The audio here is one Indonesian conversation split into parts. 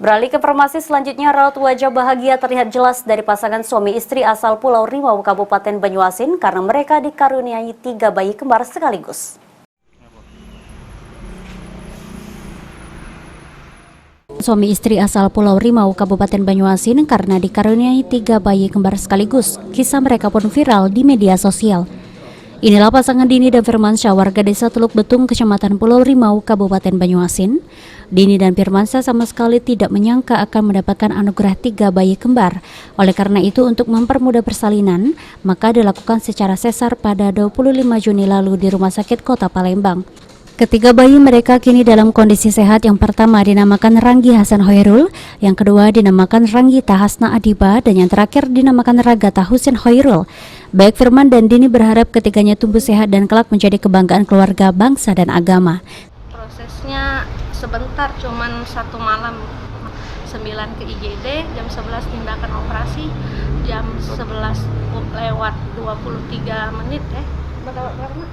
Beralih ke informasi selanjutnya, raut wajah bahagia terlihat jelas dari pasangan suami istri asal Pulau Rimau, Kabupaten Banyuasin karena mereka dikaruniai 3 bayi kembar sekaligus. Suami istri asal Pulau Rimau, Kabupaten Banyuasin karena dikaruniai 3 bayi kembar sekaligus. Kisah mereka pun viral di media sosial. Inilah pasangan Dini dan Firmansyah, warga desa Teluk Betung, Kecamatan Pulau Rimau, Kabupaten Banyuasin. Dini dan Firmansyah sama sekali tidak menyangka akan mendapatkan anugerah 3 bayi kembar. Oleh karena itu, untuk mempermudah persalinan, maka dilakukan secara sesar pada 25 Juni lalu di Rumah Sakit Kota Palembang. Ketiga bayi mereka kini dalam kondisi sehat. Yang pertama dinamakan Ranggi Hasan Hoirul, yang kedua dinamakan Ranggi Tahasna Adiba, dan yang terakhir dinamakan Ragata Husin Hoirul. Baik Firman dan Dini berharap ketiganya tumbuh sehat dan kelak menjadi kebanggaan keluarga, bangsa, dan agama. Prosesnya sebentar, cuman 1 malam. 9 ke IGD, jam 11 tindakan operasi, jam 11 lewat 23 menit berapa?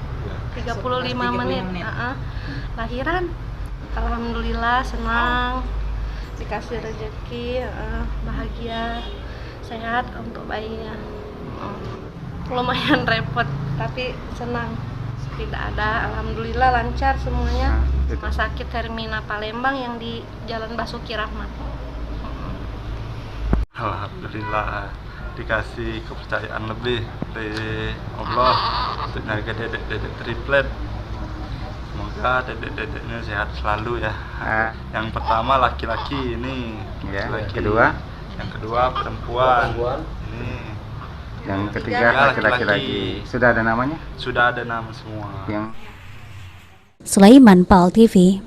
35 menit. Lahiran. Alhamdulillah senang, dikasih rezeki, bahagia, sehat untuk bayinya. Lumayan repot tapi senang, tidak ada, alhamdulillah lancar semuanya. Rumah sakit Hermina Palembang yang di Jalan Basuki Rahmat. Alhamdulillah dikasih kepercayaan lebih dari Allah untuk jaga dedek-dedek triplet. Semoga dedek-dedeknya sehat selalu ya. Yang pertama laki-laki ini, ya, laki-laki. Yang kedua perempuan. Ini. Yang ketiga laki-laki lagi. Sudah ada namanya? Sudah ada nama semua. Sulaiman, PAL TV.